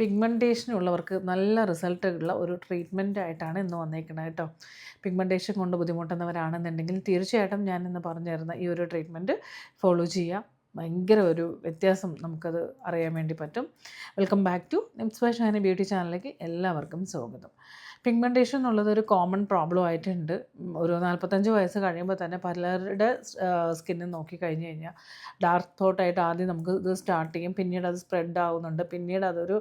Pigmentation ഉള്ളവർക്ക് നല്ല result ഉള്ള ഒരു ട്രീറ്റ്മെൻറ്റ് ആയിട്ടാണ് ഇന്ന് വന്നേക്കുന്നത് കേട്ടോ. പിഗ്മെൻറ്റേഷൻ കൊണ്ട് ബുദ്ധിമുട്ടുന്നവരാണെന്നുണ്ടെങ്കിൽ തീർച്ചയായിട്ടും ഞാൻ ഇന്ന് പറഞ്ഞു തരുന്ന ഈ ഒരു ട്രീറ്റ്മെൻറ്റ് ഫോളോ ചെയ്യുക. ഭയങ്കര ഒരു വ്യത്യാസം നമുക്കത് അറിയാൻ വേണ്ടി പറ്റും. Welcome back to Nims by Shiny beauty ചാനലിലേക്ക് എല്ലാവർക്കും സ്വാഗതം. പിഗ്മെൻറ്റേഷൻ എന്നുള്ളത് ഒരു കോമൺ പ്രോബ്ലം ആയിട്ടുണ്ട്. ഒരു 45 വയസ്സ് കഴിയുമ്പോൾ തന്നെ പലരുടെ സ്കിന്നിൽ നോക്കിക്കഴിഞ്ഞ് കഴിഞ്ഞാൽ ഡാർക്ക് സ്പോട്ടായിട്ട് ആദ്യം നമുക്ക് ഇത് സ്റ്റാർട്ട് ചെയ്യും. പിന്നീട് അത് സ്പ്രെഡ് ആവുന്നുണ്ട്. പിന്നീട് അതൊരു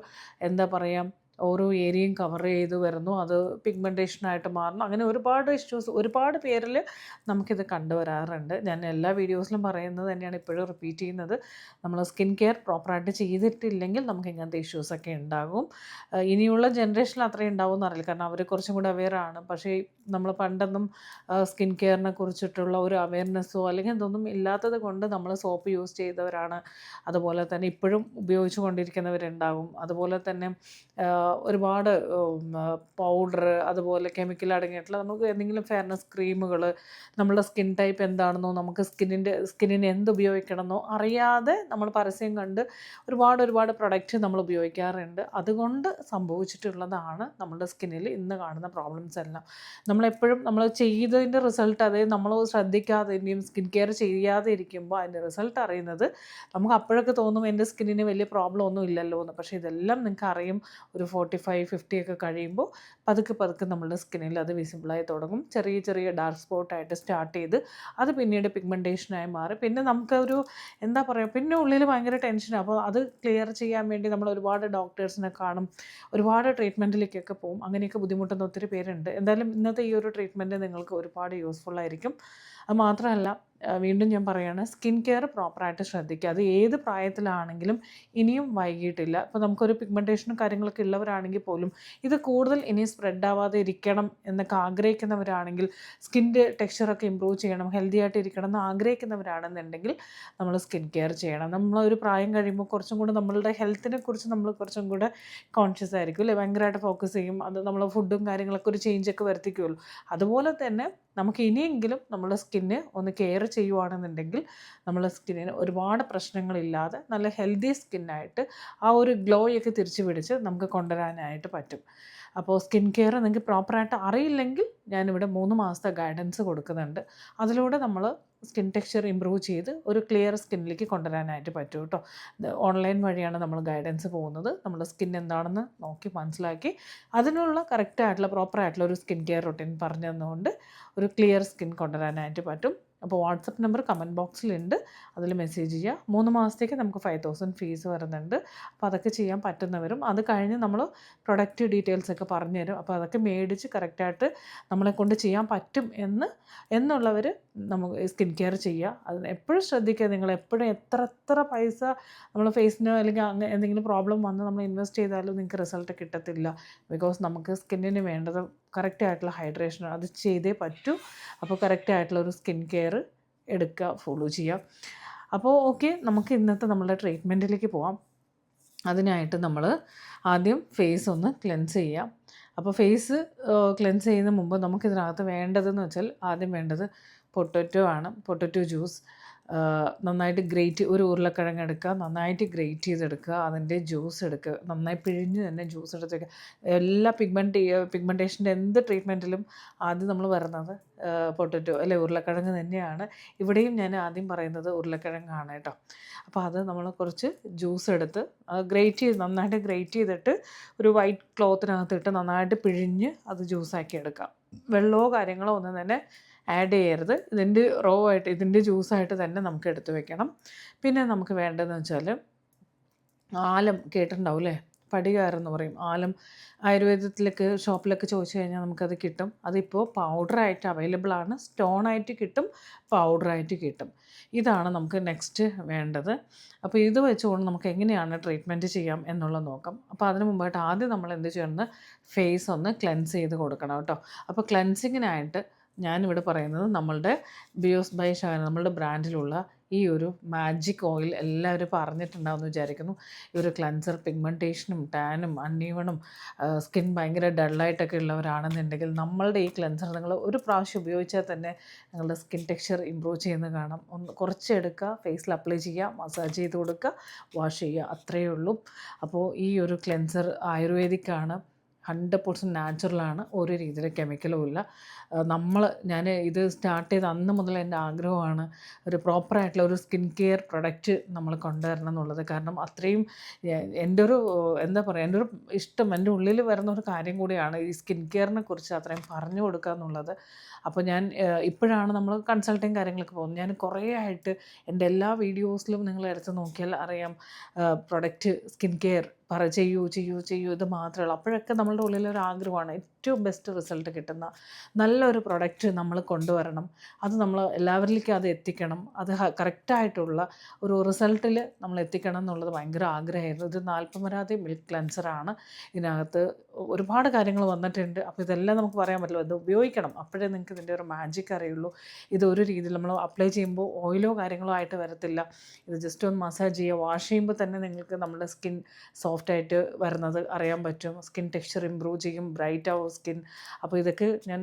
എന്താ പറയുക, ഓരോ ഏരിയയും കവർ ചെയ്ത് വരുന്നു. അത് പിഗ്മെൻറ്റേഷനായിട്ട് മാറുന്നു. അങ്ങനെ ഒരുപാട് ഇഷ്യൂസ് ഒരുപാട് പേരിൽ നമുക്കിത് കണ്ടുവരാറുണ്ട്. ഞാൻ എല്ലാ വീഡിയോസിലും പറയുന്നത് തന്നെയാണ് ഇപ്പോഴും റിപ്പീറ്റ് ചെയ്യുന്നത്. നമ്മൾ സ്കിൻ കെയർ പ്രോപ്പറായിട്ട് ചെയ്തിട്ടില്ലെങ്കിൽ നമുക്ക് ഇങ്ങനത്തെ ഇഷ്യൂസൊക്കെ ഉണ്ടാകും. ഇനിയുള്ള ജനറേഷനിൽ അത്രയും ഉണ്ടാവുമെന്ന് അറിയില്ല, കാരണം അവർ കുറച്ചും കൂടി അവെയറാണ്. പക്ഷേ നമ്മൾ പണ്ടൊന്നും സ്കിൻ കെയറിനെ കുറിച്ചിട്ടുള്ള ഒരു അവെയർനെസ്സോ അല്ലെങ്കിൽ ഇതൊന്നും ഇല്ലാത്തത് കൊണ്ട് നമ്മൾ സോപ്പ് യൂസ് ചെയ്തവരാണ്. അതുപോലെ തന്നെ ഇപ്പോഴും ഉപയോഗിച്ചു കൊണ്ടിരിക്കുന്നവരുണ്ടാകും. അതുപോലെ തന്നെ ഒരുപാട് പൗഡർ, അതുപോലെ കെമിക്കൽ അടങ്ങിയിട്ടുള്ള നമുക്ക് എന്തെങ്കിലും ഫെയർനെസ് ക്രീമുകൾ, നമ്മളുടെ സ്കിൻ ടൈപ്പ് എന്താണെന്നോ നമുക്ക് സ്കിന്നിന് എന്ത് ഉപയോഗിക്കണമെന്നോ അറിയാതെ നമ്മൾ പരസ്യം കണ്ട് ഒരുപാട് പ്രൊഡക്റ്റ് നമ്മൾ ഉപയോഗിക്കാറുണ്ട്. അതുകൊണ്ട് സംഭവിച്ചിട്ടുള്ളതാണ് നമ്മുടെ സ്കിന്നിൽ ഇന്ന് കാണുന്ന പ്രോബ്ലംസ് എല്ലാം. നമ്മളെപ്പോഴും നമ്മൾ ചെയ്തതിൻ്റെ റിസൾട്ട്, അതായത് നമ്മൾ ശ്രദ്ധിക്കാതെ ഇനിയും സ്കിൻ കെയർ ചെയ്യാതെ ഇരിക്കുമ്പോൾ അതിൻ്റെ റിസൾട്ട് അറിയുന്നത് നമുക്ക് അപ്പോഴൊക്കെ തോന്നും എൻ്റെ സ്കിന്നിന് വലിയ പ്രോബ്ലം ഒന്നും ഇല്ലല്ലോ എന്ന്. പക്ഷേ ഇതെല്ലാം നിങ്ങൾക്ക് അറിയും ഒരു 45-50 ഒക്കെ കഴിയുമ്പോൾ പതുക്കെ നമ്മളുടെ സ്കിന്നിൽ അത് വിസിബിളായി തുടങ്ങും. ചെറിയ ഡാർക്ക് സ്പോട്ടായിട്ട് സ്റ്റാർട്ട് ചെയ്ത് അത് പിന്നീട് പിഗ്മെൻറ്റേഷനായി മാറി. പിന്നെ നമുക്കൊരു എന്താ പറയുക, പിന്നെ ഉള്ളിൽ ഭയങ്കര ടെൻഷനാണ്. അപ്പോൾ അത് ക്ലിയർ ചെയ്യാൻ വേണ്ടി നമ്മൾ ഒരുപാട് ഡോക്ടേഴ്സിനെ കാണും, ഒരുപാട് ട്രീറ്റ്മെൻറ്റിലേക്കൊക്കെ പോകും. അങ്ങനെയൊക്കെ ബുദ്ധിമുട്ടുന്ന ഒത്തിരി പേരുണ്ട്. എന്തായാലും ഇന്നത്തെ ഈ ഒരു ട്രീറ്റ്മെൻറ്റ് നിങ്ങൾക്ക് ഒരുപാട് യൂസ്ഫുള്ളായിരിക്കും. അത് മാത്രമല്ല, വീണ്ടും ഞാൻ പറയുകയാണ്, സ്കിൻ കെയർ പ്രോപ്പറായിട്ട് ശ്രദ്ധിക്കുക. അത് ഏത് പ്രായത്തിലാണെങ്കിലും ഇനിയും വൈകിട്ടില്ല. ഇപ്പോൾ നമുക്കൊരു പിഗ്മെൻറ്റേഷനും കാര്യങ്ങളൊക്കെ ഉള്ളവരാണെങ്കിൽ പോലും ഇത് കൂടുതൽ ഇനി സ്പ്രെഡ് ആവാതെ ഇരിക്കണം എന്നൊക്കെ ആഗ്രഹിക്കുന്നവരാണെങ്കിൽ, സ്കിൻ്റെ ടെക്സ്ചറൊക്കെ ഇമ്പ്രൂവ് ചെയ്യണം, ഹെൽത്തി ആയിട്ട് ഇരിക്കണം എന്ന് ആഗ്രഹിക്കുന്നവരാണെന്നുണ്ടെങ്കിൽ നമ്മൾ സ്കിൻ കെയർ ചെയ്യണം. നമ്മളൊരു പ്രായം കഴിയുമ്പോൾ കുറച്ചും കൂടെ നമ്മളുടെ ഹെൽത്തിനെ കുറിച്ച് നമ്മൾ കുറച്ചും കൂടെ കോൺഷ്യസ് ആയിരിക്കും അല്ലേ, ഭയങ്കരമായിട്ട് ഫോക്കസ് ചെയ്യും. അത് നമ്മൾ ഫുഡും കാര്യങ്ങളൊക്കെ ഒരു ചേഞ്ചൊക്കെ വരുത്തിക്കുമല്ലോ. അതുപോലെ തന്നെ നമുക്ക് ഇനിയെങ്കിലും നമ്മുടെ സ്കിന്ന് ഒന്ന് കെയർ ചെയ്യുവാണെന്നുണ്ടെങ്കിൽ നമ്മുടെ സ്കിന്നിന് ഒരുപാട് പ്രശ്നങ്ങളില്ലാതെ നല്ല ഹെൽത്തി സ്കിന്നായിട്ട് ആ ഒരു ഗ്ലോയൊക്കെ തിരിച്ചു പിടിച്ച് നമുക്ക് കൊണ്ടുവരാനായിട്ട് പറ്റും. അപ്പോൾ സ്കിൻ കെയർ നിങ്ങൾക്ക് പ്രോപ്പറായിട്ട് അറിയില്ലെങ്കിൽ ഞാനിവിടെ 3 മാസത്തെ ഗൈഡൻസ് കൊടുക്കുന്നുണ്ട്. അതിലൂടെ നമ്മൾ സ്കിൻ ടെക്സ്ചർ ഇമ്പ്രൂവ് ചെയ്ത് ഒരു ക്ലിയർ സ്കിന്നിലേക്ക് കൊണ്ടുവരാനായിട്ട് പറ്റും കേട്ടോ. ഓൺലൈൻ വഴിയാണ് നമ്മൾ ഗൈഡൻസ് പോകുന്നത്. നമ്മുടെ സ്കിൻ എന്താണെന്ന് നോക്കി മനസ്സിലാക്കി അതിനുള്ള കറക്റ്റായിട്ടുള്ള പ്രോപ്പറായിട്ടുള്ള ഒരു സ്കിൻ കെയർ റൊട്ടീൻ പറഞ്ഞു തന്നുകൊണ്ട് ഒരു ക്ലിയർ സ്കിൻ കൊണ്ടുവരാനായിട്ട് പറ്റും. അപ്പോൾ വാട്സപ്പ് നമ്പർ കമൻറ്റ് ബോക്സിലുണ്ട്, അതിൽ മെസ്സേജ് ചെയ്യുക. 3 മാസത്തേക്ക് നമുക്ക് 5000 ഫീസ് വരുന്നുണ്ട്. അപ്പോൾ അതൊക്കെ ചെയ്യാൻ പറ്റുന്നവരും, അത് കഴിഞ്ഞ് നമ്മൾ പ്രൊഡക്റ്റ് ഡീറ്റെയിൽസൊക്കെ പറഞ്ഞു തരും. അപ്പോൾ അതൊക്കെ മേടിച്ച് കറക്റ്റായിട്ട് നമ്മളെക്കൊണ്ട് ചെയ്യാൻ പറ്റും എന്നുള്ളവർ നമുക്ക് സ്കിൻ കെയർ ചെയ്യുക. അത് എപ്പോഴും ശ്രദ്ധിക്കുക. നിങ്ങൾ എപ്പോഴും എത്ര പൈസ നമ്മൾ ഫേസിന് അല്ലെങ്കിൽ അങ്ങനെ എന്തെങ്കിലും പ്രോബ്ലം വന്ന് നമ്മൾ ഇൻവെസ്റ്റ് ചെയ്താലും നിങ്ങൾക്ക് റിസൾട്ട് കിട്ടത്തില്ല. ബിക്കോസ് നമുക്ക് സ്കിന്നിന് വേണ്ടത് കറക്റ്റായിട്ടുള്ള ഹൈഡ്രേഷൻ, അത് ചെയ്തേ പറ്റൂ. അപ്പോൾ കറക്റ്റായിട്ടുള്ളൊരു സ്കിൻ കെയർ എടുക്കുക, ഫോളോ ചെയ്യുക. അപ്പോൾ ഓക്കെ, നമുക്ക് ഇന്നത്തെ നമ്മളുടെ ട്രീറ്റ്മെൻറ്റിലേക്ക് പോവാം. അതിനായിട്ട് നമ്മൾ ആദ്യം ഫേസ് ഒന്ന് ക്ലെൻസ് ചെയ്യാം. അപ്പോൾ ഫേസ് ക്ലെൻസ് ചെയ്യുന്നതിന് മുമ്പ് നമുക്കിതിനകത്ത് വേണ്ടതെന്ന് വെച്ചാൽ, ആദ്യം വേണ്ടത് പൊട്ടറ്റോ ആണ്. പൊട്ടറ്റോ ജ്യൂസ് നന്നായിട്ട് ഒരു ഉരുളക്കിഴങ്ങ് എടുക്കുക, നന്നായിട്ട് ഗ്രേറ്റ് ചെയ്തെടുക്കുക, അതിൻ്റെ ജ്യൂസ് എടുക്കുക, നന്നായി പിഴിഞ്ഞ് തന്നെ ജ്യൂസ് എടുത്ത് വയ്ക്കുക. എല്ലാ പിഗ്മെൻറ്റേഷൻ്റെ എന്ത് ട്രീറ്റ്മെൻറ്റിലും ആദ്യം നമ്മൾ വരുന്നത് പൊട്ടറ്റോ അല്ലെ ഉരുളക്കിഴങ്ങ് തന്നെയാണ്. ഇവിടെയും ഞാൻ ആദ്യം പറയുന്നത് ഉരുളക്കിഴങ്ങാണ് കേട്ടോ. അപ്പോൾ അത് നമ്മൾ കുറച്ച് ജ്യൂസ് എടുത്ത് നന്നായിട്ട് ഗ്രേറ്റ് ചെയ്തിട്ട് ഒരു വൈറ്റ് ക്ലോത്തിനകത്തിട്ട് നന്നായിട്ട് പിഴിഞ്ഞ് അത് ജ്യൂസാക്കി എടുക്കാം. വെള്ളമോ കാര്യങ്ങളോ ഒന്നും തന്നെ ആഡ് ചെയ്യരുത്. ഇതിൻ്റെ ജ്യൂസായിട്ട് തന്നെ നമുക്ക് എടുത്ത് വെക്കണം. പിന്നെ നമുക്ക് വേണ്ടതെന്ന് വെച്ചാൽ, ആലം കേട്ടിട്ടുണ്ടാവും അല്ലേ, പടികാരെന്ന് പറയും. ആലം ആയുർവേദത്തിലൊക്കെ ഷോപ്പിലൊക്കെ ചോദിച്ചു കഴിഞ്ഞാൽ നമുക്കത് കിട്ടും. അതിപ്പോൾ പൗഡറായിട്ട് അവൈലബിൾ ആണ്, സ്റ്റോണായിട്ട് കിട്ടും, പൗഡറായിട്ട് കിട്ടും. ഇതാണ് നമുക്ക് നെക്സ്റ്റ് വേണ്ടത്. അപ്പോൾ ഇത് വെച്ചുകൊണ്ട് നമുക്ക് എങ്ങനെയാണ് ട്രീറ്റ്മെൻറ്റ് ചെയ്യാം എന്നുള്ളത് നോക്കാം. അപ്പോൾ അതിന് മുമ്പായിട്ട് ആദ്യം നമ്മൾ എന്ത് ചെയ്യണമെന്ന്, ഫേസ് ഒന്ന് ക്ലെൻസ് ചെയ്ത് കൊടുക്കണം കേട്ടോ. അപ്പോൾ ക്ലെൻസിങ്ങിനായിട്ട് ഞാനിവിടെ പറയുന്നത് നമ്മളുടെ ബിയോസ് ബൈ ഷൈനി, നമ്മളുടെ ബ്രാൻഡിലുള്ള ഈ ഒരു മാജിക് ഓയിൽ എല്ലാവരും പറഞ്ഞിട്ടുണ്ടാവുമെന്ന് വിചാരിക്കുന്നു. ഈ ഒരു ക്ലെൻസർ പിഗ്മെൻറ്റേഷനും ടാനും അൺഈവണും സ്കിൻ ഭയങ്കര ഡള്ളായിട്ടൊക്കെ ഉള്ളവരാണെന്നുണ്ടെങ്കിൽ നമ്മളുടെ ഈ ക്ലെൻസർ നിങ്ങൾ ഒരു പ്രാവശ്യം ഉപയോഗിച്ചാൽ തന്നെ നിങ്ങളുടെ സ്കിൻ ടെക്സ്ചർ ഇമ്പ്രൂവ് ചെയ്യുന്നത് കാണാം. ഒന്ന് കുറച്ചെടുക്കുക, ഫേസിൽ അപ്ലൈ ചെയ്യുക, മസാജ് ചെയ്ത് കൊടുക്കുക, വാഷ് ചെയ്യുക, അത്രയേ ഉള്ളൂ. അപ്പോൾ ഈ ഒരു ക്ലെൻസർ ആയുർവേദിക്കാണ്, 100% നാച്ചുറലാണ്, ഒരു രീതിയിലും കെമിക്കലും ഇല്ല. ഞാൻ ഇത് സ്റ്റാർട്ട് ചെയ്ത അന്ന് മുതൽ എൻ്റെ ആഗ്രഹമാണ് ഒരു പ്രോപ്പറായിട്ടുള്ള ഒരു സ്കിൻ കെയർ പ്രൊഡക്റ്റ് നമ്മൾ കൊണ്ടുവരണം എന്നുള്ളത്. കാരണം അത്രയും എൻ്റെ ഒരു എന്താ പറയുക, എൻ്റെ ഒരു ഇഷ്ടം, എൻ്റെ ഉള്ളിൽ വരുന്ന ഒരു കാര്യം കൂടിയാണ് ഈ സ്കിൻ കെയറിനെ കുറിച്ച് അത്രയും പറഞ്ഞു കൊടുക്കുക എന്നുള്ളത്. അപ്പോൾ ഞാൻ ഇപ്പോഴാണ് നമ്മൾ കൺസൾട്ടിങ് കാര്യങ്ങളൊക്കെ പോകുന്നത്. ഞാൻ കുറേ ആയിട്ട് എൻ്റെ എല്ലാ വീഡിയോസിലും നിങ്ങൾ എടുത്ത് നോക്കിയാൽ അറിയാം, പ്രൊഡക്റ്റ് സ്കിൻ കെയർ ചെയ്യൂ ഇത് മാത്രമേ ഉള്ളൂ. അപ്പോഴൊക്കെ നമ്മളുടെ ഉള്ളിലൊരു ആഗ്രഹമാണ് ഏറ്റവും ബെസ്റ്റ് റിസൾട്ട് കിട്ടുന്ന നല്ലൊരു പ്രൊഡക്റ്റ് നമ്മൾ കൊണ്ടുവരണം, അത് നമ്മൾ എല്ലാവരിലേക്കും അത് എത്തിക്കണം, അത് കറക്റ്റായിട്ടുള്ള ഒരു റിസൾട്ടിൽ നമ്മൾ എത്തിക്കണം എന്നുള്ളത് ഭയങ്കര ആഗ്രഹമായിരുന്നു. ഇത് നാൽപ്പമരാതി മിൽക്ക് ക്ലെൻസറാണ്. ഇതിനകത്ത് ഒരുപാട് കാര്യങ്ങൾ വന്നിട്ടുണ്ട്. അപ്പോൾ ഇതെല്ലാം നമുക്ക് പറയാൻ പറ്റില്ല, ഇത് ഉപയോഗിക്കണം, അപ്പോഴേ നിങ്ങൾക്ക് ഇതിൻ്റെ ഒരു മാജിക് അറിയുള്ളൂ. ഇതൊരു രീതിയിൽ നമ്മൾ അപ്ലൈ ചെയ്യുമ്പോൾ ഓയിലോ കാര്യങ്ങളോ ആയിട്ട് വരത്തില്ല. ഇത് ജസ്റ്റ് ഒന്ന് മസാജ് ചെയ്യുക, വാഷ് ചെയ്യുമ്പോൾ തന്നെ നിങ്ങൾക്ക് നമ്മുടെ സ്കിൻ സോഫ്റ്റായിട്ട് വരുന്നത് അറിയാൻ പറ്റും. സ്കിൻ ടെക്സ്ചർ ഇമ്പ്രൂവ് ചെയ്യും, ബ്രൈറ്റ് ആവും സ്കിൻ. അപ്പോൾ ഇതൊക്കെ ഞാൻ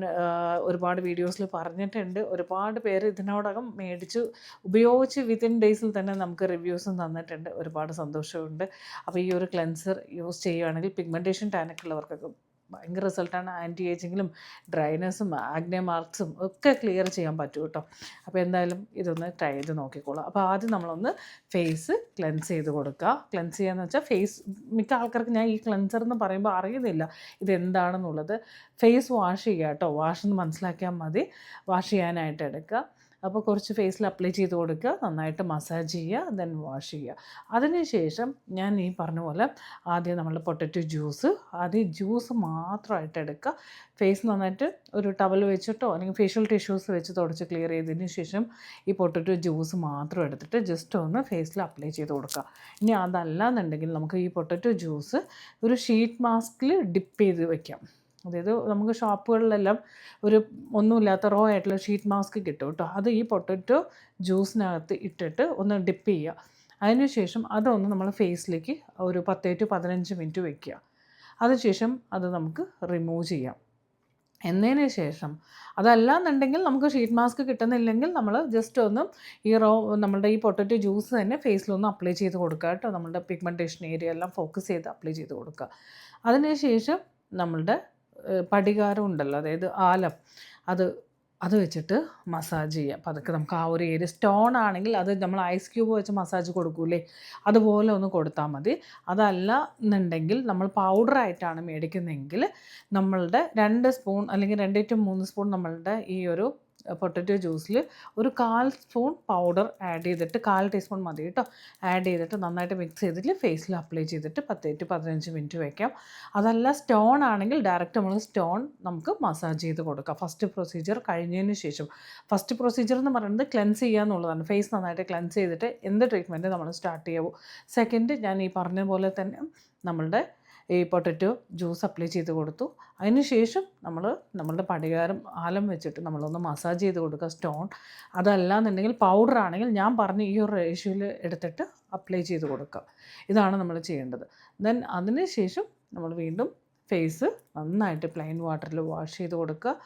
ഒരുപാട് വീഡിയോസിൽ പറഞ്ഞിട്ടുണ്ട്. ഒരുപാട് പേര് ഇതിനോടകം മേടിച്ച് ഉപയോഗിച്ച് വിത്തിൻ ഡേയ്സിൽ തന്നെ നമുക്ക് റിവ്യൂസും തന്നിട്ടുണ്ട്. ഒരുപാട് സന്തോഷമുണ്ട്. അപ്പോൾ ഈ ഒരു ക്ലെൻസർ യൂസ് ചെയ്യുകയാണെങ്കിൽ പിഗ്മെൻറ്റേഷൻ ടാനൊക്കെ ഉള്ളവർക്കൊക്കെ ഭയങ്കര റിസൾട്ടാണ്. ആൻറ്റി ഏജിങ്ങിലും ഡ്രൈനെസ്സും ആഗ്നെ മാർക്സും ഒക്കെ ക്ലിയർ ചെയ്യാൻ പറ്റും കേട്ടോ. അപ്പോൾ എന്തായാലും ഇതൊന്ന് ട്രൈ ചെയ്ത് നോക്കിക്കോളാം. അപ്പോൾ ആദ്യം നമ്മളൊന്ന് ഫേസ് ക്ലെൻസ് ചെയ്ത് കൊടുക്കുക. ക്ലെൻസ് ചെയ്യാന്ന് വെച്ചാൽ ഫേസ്, മിക്ക ആൾക്കാർക്ക് ഞാൻ ഈ ക്ലെൻസർ എന്ന് പറയുമ്പോൾ അറിയുന്നില്ല ഇതെന്താണെന്നുള്ളത്. ഫേസ് വാഷ് ചെയ്യുക കേട്ടോ, വാഷ് എന്ന് മനസ്സിലാക്കിയാൽ മതി. വാഷ് ചെയ്യാനായിട്ട് എടുക്കുക. അപ്പോൾ കുറച്ച് ഫേസിൽ അപ്ലൈ ചെയ്ത് കൊടുക്കുക, നന്നായിട്ട് മസാജ് ചെയ്യുക, ദെൻ വാഷ് ചെയ്യുക. അതിനുശേഷം ഞാൻ ഈ പറഞ്ഞ പോലെ ആദ്യം നമ്മൾ പൊട്ടറ്റോ ജ്യൂസ്, ആദ്യം ജ്യൂസ് മാത്രമായിട്ട് എടുക്കുക. ഫേസ് നന്നായിട്ട് ഒരു ടവൽ വെച്ചിട്ടോ അല്ലെങ്കിൽ ഫേഷ്യൽ ടിഷ്യൂസ് വെച്ച് തുടച്ച് ക്ലിയർ ചെയ്തതിന് ശേഷം ഈ പൊട്ടറ്റോ ജ്യൂസ് മാത്രം എടുത്തിട്ട് ജസ്റ്റ് ഒന്ന് ഫേസിൽ അപ്ലൈ ചെയ്ത് കൊടുക്കുക. ഇനി അതല്ല എന്നുണ്ടെങ്കിൽ നമുക്ക് ഈ പൊട്ടറ്റോ ജ്യൂസ് ഒരു ഷീറ്റ് മാസ്കിൽ ഡിപ്പ് ചെയ്ത് വയ്ക്കാം. അതായത് നമുക്ക് ഷോപ്പുകളിലെല്ലാം ഒരു ഒന്നുമില്ലാത്ത റോ ആയിട്ടുള്ള ഷീറ്റ് മാസ്ക് കിട്ടും കേട്ടോ. അത് ഈ പൊട്ടറ്റോ ജ്യൂസിനകത്ത് ഇട്ടിട്ട് ഒന്ന് ഡിപ്പ് ചെയ്യുക. അതിനുശേഷം അതൊന്ന് നമ്മൾ ഫേസിലേക്ക് ഒരു 10 to 15 മിനിറ്റ് വയ്ക്കുക. അതിനുശേഷം അത് നമുക്ക് റിമൂവ് ചെയ്യാം. എന്നതിന് ശേഷം അതല്ലാന്നുണ്ടെങ്കിൽ നമുക്ക് ഷീറ്റ് മാസ്ക് കിട്ടുന്നില്ലെങ്കിൽ നമ്മൾ ജസ്റ്റ് ഒന്ന് ഈ നമ്മളുടെ ഈ പൊട്ടറ്റോ ജ്യൂസ് തന്നെ ഫേസിലൊന്ന് അപ്ലൈ ചെയ്ത് കൊടുക്കുക കേട്ടോ. നമ്മളുടെ പിഗ്മെൻറ്റേഷൻ ഏരിയ എല്ലാം ഫോക്കസ് ചെയ്ത് അപ്ലൈ ചെയ്ത് കൊടുക്കുക. അതിനുശേഷം നമ്മളുടെ പടികാരം ഉണ്ടല്ലോ, അതായത് ആലം, അത് വെച്ചിട്ട് മസാജ് ചെയ്യുക. അപ്പോൾ അതൊക്കെ നമുക്ക് ആ ഒരു ഏരിയ, സ്റ്റോൺ ആണെങ്കിൽ അത് നമ്മൾ ഐസ് ക്യൂബ് വെച്ച് മസാജ് കൊടുക്കൂലേ, അതുപോലെ ഒന്ന് കൊടുത്താൽ മതി. അതല്ല എന്നുണ്ടെങ്കിൽ നമ്മൾ പൗഡറായിട്ടാണ് മേടിക്കുന്നതെങ്കിൽ നമ്മളുടെ 2 സ്പൂൺ അല്ലെങ്കിൽ 2 to 3 സ്പൂൺ നമ്മളുടെ ഈ ഒരു പൊട്ടറ്റോ ജ്യൂസിൽ ഒരു 1/4 സ്പൂൺ പൗഡർ ആഡ് ചെയ്തിട്ട്, 1/4 ടീസ്പൂൺ മതി കേട്ടോ, ആഡ് ചെയ്തിട്ട് നന്നായിട്ട് മിക്സ് ചെയ്തിട്ട് ഫേസിൽ അപ്ലൈ ചെയ്തിട്ട് 10 to 15 മിനിറ്റ് വയ്ക്കാം. അതല്ല സ്റ്റോൺ ആണെങ്കിൽ ഡയറക്റ്റ് നമ്മൾ സ്റ്റോൺ നമുക്ക് മസാജ് ചെയ്ത് കൊടുക്കാം. ഫസ്റ്റ് പ്രൊസീജിയർ കഴിഞ്ഞതിന് ശേഷം, ഫസ്റ്റ് പ്രൊസീജിയർ എന്ന് പറയുന്നത് ക്ലെൻസ് ചെയ്യുക എന്നുള്ളതാണ്. ഫേസ് നന്നായിട്ട് ക്ലെൻസ് ചെയ്തിട്ട് എന്ത് ട്രീറ്റ്മെൻറ്റ് നമ്മൾ സ്റ്റാർട്ട് ചെയ്യാവൂ. സെക്കൻഡ്, ഞാൻ ഈ പറഞ്ഞ പോലെ തന്നെ നമ്മളുടെ ഈ പൊട്ടറ്റോ ജ്യൂസ് അപ്ലൈ ചെയ്ത് കൊടുത്തു. അതിന് ശേഷം നമ്മളുടെ പടികാരം ആലം വെച്ചിട്ട് നമ്മളൊന്ന് മസാജ് ചെയ്ത് കൊടുക്കുക സ്റ്റോൺ. അതല്ല എന്നുണ്ടെങ്കിൽ പൗഡർ ആണെങ്കിൽ ഞാൻ പറഞ്ഞ ഈ ഒരു റേഷ്യോയിൽ എടുത്തിട്ട് അപ്ലൈ ചെയ്ത് കൊടുക്കുക. ഇതാണ് നമ്മൾ ചെയ്യേണ്ടത്. ദെൻ അതിന് ശേഷം നമ്മൾ വീണ്ടും ഫേസ് നന്നായിട്ട് പ്ലെയിൻ വാട്ടറിൽ വാഷ് ചെയ്ത് കൊടുക്കുക.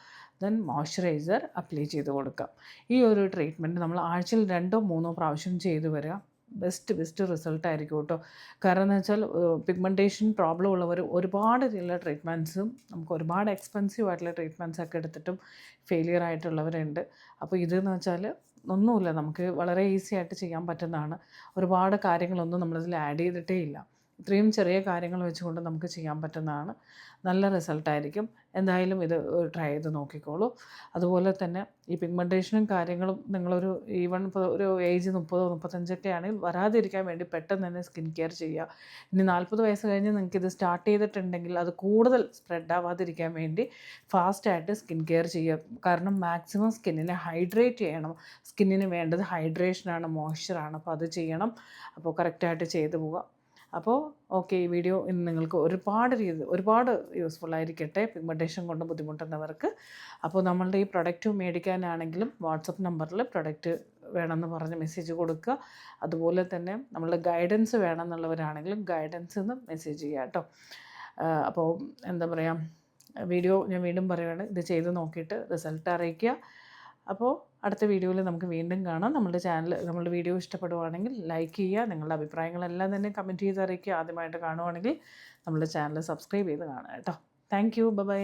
ദെൻ മോയ്സ്ചറൈസർ അപ്ലൈ ചെയ്ത് കൊടുക്കുക. ഈ ഒരു ട്രീറ്റ്മെൻറ്റ് നമ്മൾ ആഴ്ചയിൽ 2 or 3 പ്രാവശ്യം ചെയ്തു വരിക. ബെസ്റ്റ് റിസൾട്ടായിരിക്കും കേട്ടോ. കാരണം എന്ന് വെച്ചാൽ പിഗ്മെൻറ്റേഷൻ പ്രോബ്ലം ഉള്ളവർ ഒരുപാട് രീതിയിലുള്ള ട്രീറ്റ്മെൻറ്റ്സും നമുക്ക് ഒരുപാട് എക്സ്പെൻസീവ് ആയിട്ടുള്ള ട്രീറ്റ്മെൻറ്റ്സൊക്കെ എടുത്തിട്ടും ഫെയിലിയർ ആയിട്ടുള്ളവരുണ്ട്. അപ്പോൾ ഇതെന്ന് വെച്ചാൽ ഒന്നുമില്ല, നമുക്ക് വളരെ ഈസി ആയിട്ട് ചെയ്യാൻ പറ്റുന്നതാണ്. ഒരുപാട് കാര്യങ്ങളൊന്നും നമ്മളിതിൽ ആഡ് ചെയ്തിട്ടേ ഇല്ല. ഇത്രയും ചെറിയ കാര്യങ്ങൾ വെച്ചുകൊണ്ട് നമുക്ക് ചെയ്യാൻ പറ്റുന്നതാണ്. നല്ല റിസൾട്ടായിരിക്കും. എന്തായാലും ഇത് ട്രൈ ചെയ്ത് നോക്കിക്കോളൂ. അതുപോലെ തന്നെ ഈ പിഗ്മെൻറ്റേഷനും കാര്യങ്ങളും നിങ്ങളൊരു ഈവൺ ഇപ്പോൾ ഒരു ഏജ് 30-35 ആണെങ്കിൽ വരാതിരിക്കാൻ വേണ്ടി പെട്ടെന്ന് തന്നെ സ്കിൻ കെയർ ചെയ്യുക. ഇനി 40 വയസ്സ് കഴിഞ്ഞ് നിങ്ങൾക്കിത് സ്റ്റാർട്ട് ചെയ്തിട്ടുണ്ടെങ്കിൽ അത് കൂടുതൽ സ്പ്രെഡ് ആവാതിരിക്കാൻ വേണ്ടി ഫാസ്റ്റായിട്ട് സ്കിൻ കെയർ ചെയ്യുക. കാരണം മാക്സിമം സ്കിന്നിനെ ഹൈഡ്രേറ്റ് ചെയ്യണം. സ്കിന്നിന് വേണ്ടത് ഹൈഡ്രേഷനാണ്, മോയ്സ്ചറാണ്. അപ്പോൾ അത് ചെയ്യണം. അപ്പോൾ കറക്റ്റായിട്ട് ചെയ്തു പോവുക. അപ്പോൾ ഓക്കെ, ഈ വീഡിയോ ഇന്ന് നിങ്ങൾക്ക് ഒരുപാട് യൂസ്ഫുൾ ആയിരിക്കട്ടെ പിഗ്മെൻറ്റേഷൻ കൊണ്ട് ബുദ്ധിമുട്ടുന്നവർക്ക്. അപ്പോൾ നമ്മളുടെ ഈ പ്രൊഡക്റ്റ് മേടിക്കാനാണെങ്കിലും വാട്സപ്പ് നമ്പറിൽ പ്രൊഡക്റ്റ് വേണമെന്ന് പറഞ്ഞ് മെസ്സേജ് കൊടുക്കുക. അതുപോലെ തന്നെ നമ്മളുടെ ഗൈഡൻസ് വേണമെന്നുള്ളവരാണെങ്കിലും ഗൈഡൻസ് എന്ന് മെസ്സേജ് ചെയ്യുക കേട്ടോ. അപ്പോൾ എന്താ പറയുക, വീഡിയോ ഞാൻ വീണ്ടും പറയുകയാണ്, ഇത് ചെയ്ത് നോക്കിയിട്ട് റിസൾട്ട് അറിയിക്കുക. അപ്പോൾ അടുത്ത വീഡിയോയിൽ നമുക്ക് വീണ്ടും കാണാം. നമ്മളുടെ വീഡിയോ ഇഷ്ടപ്പെടുവാണെങ്കിൽ ലൈക്ക് ചെയ്യുക. നിങ്ങളുടെ അഭിപ്രായങ്ങളെല്ലാം തന്നെ കമൻറ്റ് ചെയ്ത് അറിയിക്കുക. ആദ്യമായിട്ട് കാണുവാണെങ്കിൽ നമ്മളുടെ ചാനൽ സബ്സ്ക്രൈബ് ചെയ്ത് കാണുക കേട്ടോ. Thank you. ബൈ.